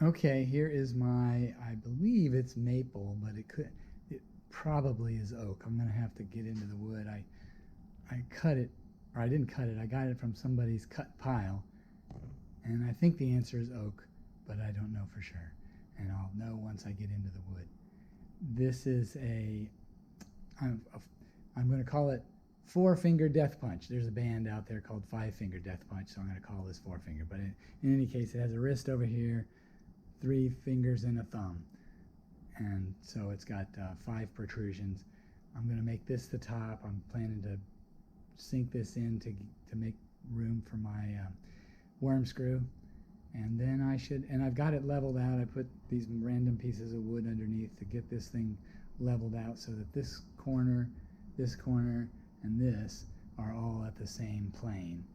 Okay, here is my, I believe it's maple, but it probably is oak. I'm gonna have to get into the wood. I cut it, or I didn't cut it, I got it from somebody's cut pile, and I think the answer is oak, but I don't know for sure. And I'll know once I get into the wood. This is I'm gonna call it Four Finger Death Punch. There's a band out there called Five Finger Death Punch, so I'm gonna call this Four Finger. But in any case, it has a wrist over here, 3 fingers and a thumb, and so it's got 5 protrusions. I'm going to make this the top. I'm planning to sink this in to make room for my worm screw, and then and I've got it leveled out. I put these random pieces of wood underneath to get this thing leveled out so that this corner, and this are all at the same plane.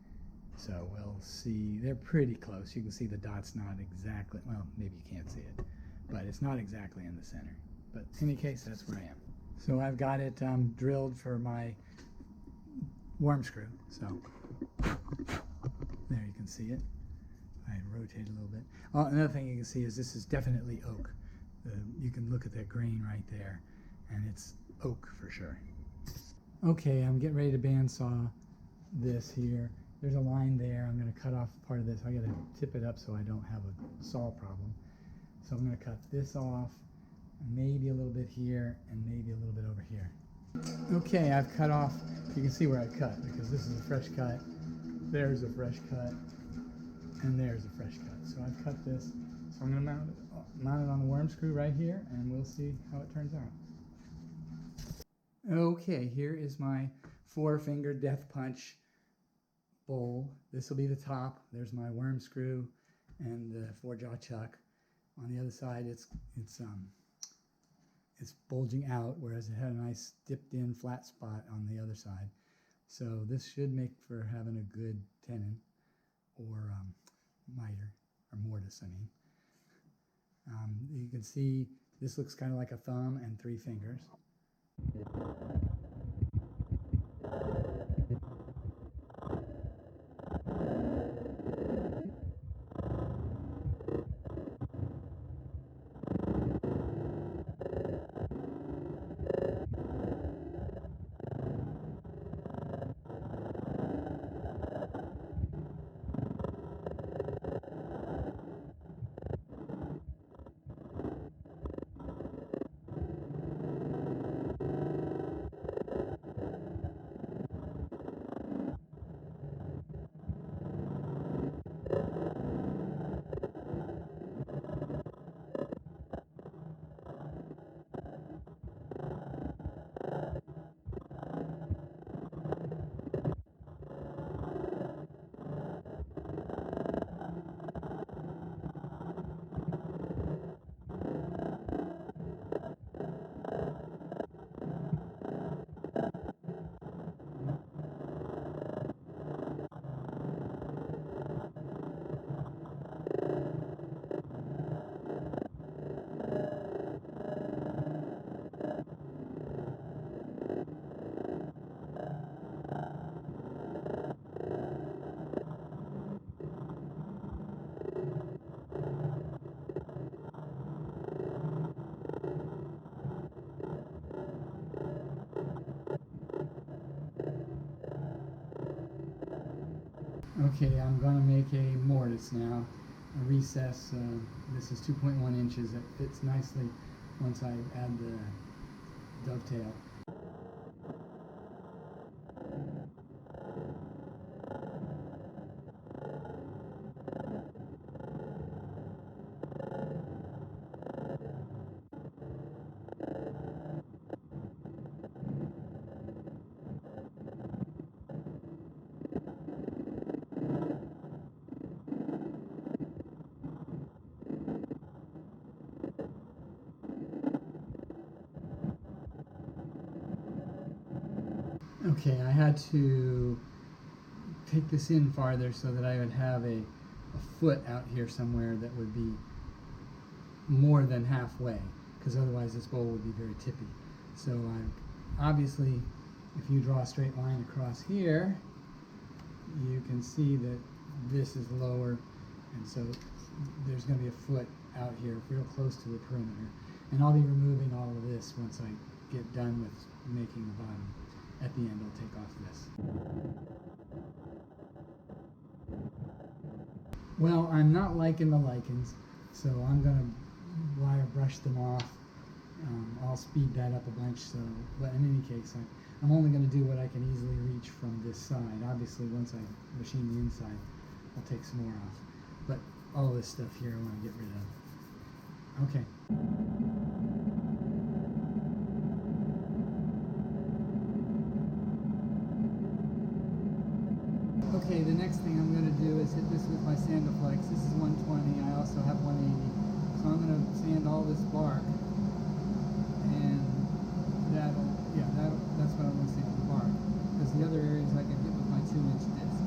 So we'll see, they're pretty close. You can see the dot's not exactly, well, maybe you can't see it, but it's not exactly in the center. But in any case, that's where I am. So I've got it drilled for my worm screw. So there you can see it. I rotate a little bit. Another thing you can see is this is definitely oak. You can look at that grain right there, and it's oak for sure. Okay, I'm getting ready to bandsaw this here. There's a line there. I'm going to cut off part of this. I got to tip it up so I don't have a saw problem. So I'm going to cut this off, maybe a little bit here, and maybe a little bit over here. Okay, I've cut off. You can see where I cut because this is a fresh cut. There's a fresh cut, and there's a fresh cut. So I've cut this. So I'm going to mount it on the worm screw right here, and we'll see how it turns out. Okay, here is my 4-finger death punch bowl. This will be the top. There's my worm screw and the 4-jaw chuck. On the other side, it's bulging out, whereas it had a nice dipped in flat spot on the other side. So this should make for having a good tenon or miter, or mortise, I mean. You can see this looks kind of like a thumb and 3 fingers. Okay, I'm going to make a mortise now, a recess. This is 2.1 inches. It fits nicely once I add the dovetail. Okay, I had to take this in farther so that I would have a foot out here somewhere that would be more than halfway, because otherwise this bowl would be very tippy. So obviously, if you draw a straight line across here, you can see that this is lower And so there's going to be a foot out here real close to the perimeter. And I'll be removing all of this once I get done with making the bottom. At the end, I'll take off this. Well, I'm not liking the lichens, so I'm going to wire brush them off. I'll speed that up a bunch, so, but in any case, I'm only going to do what I can easily reach from this side. Obviously, once I machine the inside, I'll take some more off. But all this stuff here I want to get rid of. Okay. Okay, the next thing I'm going to do is hit this with my Sandaflex. This is 120. I also have 180. So I'm going to sand all this bark, and that's what I'm going to sand the bark. Because the other areas I can hit with my 2-inch disc.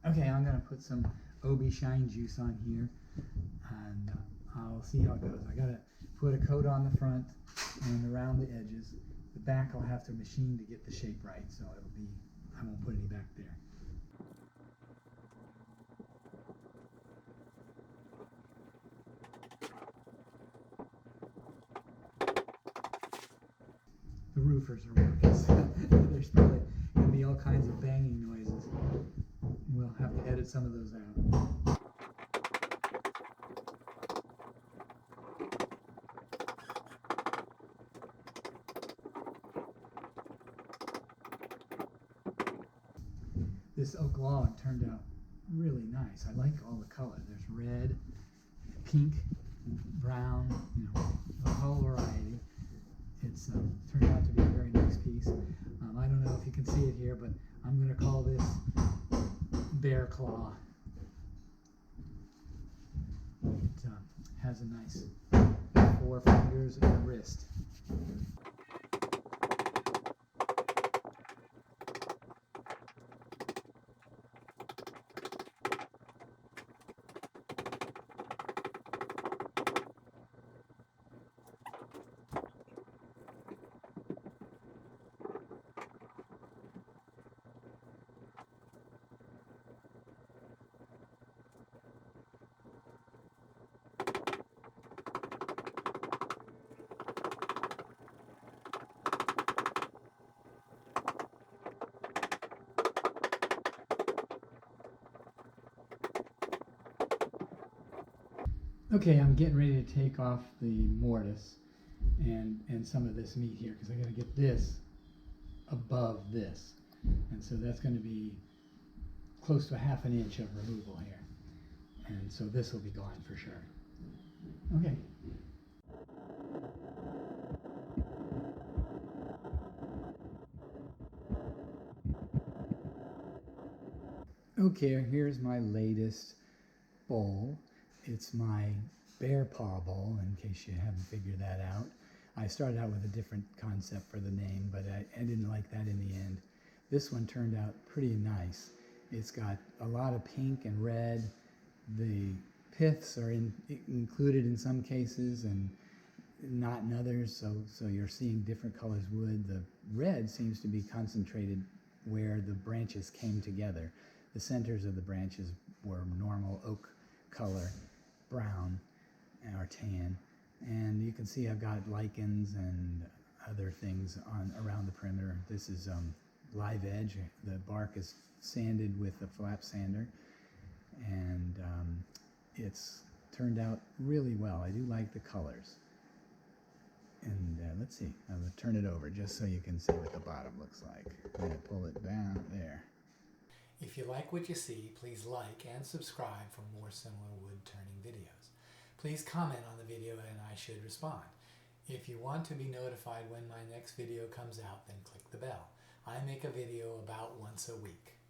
Okay, I'm going to put some OB Shine Juice on here, and I'll see how it goes. I got to put a coat on the front and around the edges. The back I'll have to machine to get the shape right, so I won't put any back there. The roofers are working, so there's probably going to be all kinds of banging noises. We'll have to edit some of those out. This oak log turned out really nice. I like all the color. There's red, pink, brown, the whole variety. It's turned out to be a very nice piece. I don't know if you can see it here, but I'm going to call this Bear Claw. It has a nice 4 fingers and a wrist. Okay, I'm getting ready to take off the mortise and some of this meat here, because I got to get this above this, and so that's going to be close to 1/2 inch of removal here, and so this will be gone for sure. Okay. Okay, here's my latest bowl. It's my Bear Paw bowl, in case you haven't figured that out. I started out with a different concept for the name, but I didn't like that in the end. This one turned out pretty nice. It's got a lot of pink and red. The piths are included in some cases and not in others, so you're seeing different colors wood. The red seems to be concentrated where the branches came together. The centers of the branches were normal oak color, brown or tan, and you can see I've got lichens and other things on around the perimeter. This is live edge. The bark is sanded with a flap sander, and it's turned out really well. I do like the colors. And let's see, I'm going to turn it over just so you can see what the bottom looks like. I'm going to pull it down there. If you like what you see, please like and subscribe for more similar wood turning videos. Please comment on the video and I should respond. If you want to be notified when my next video comes out, then click the bell. I make a video about once a week.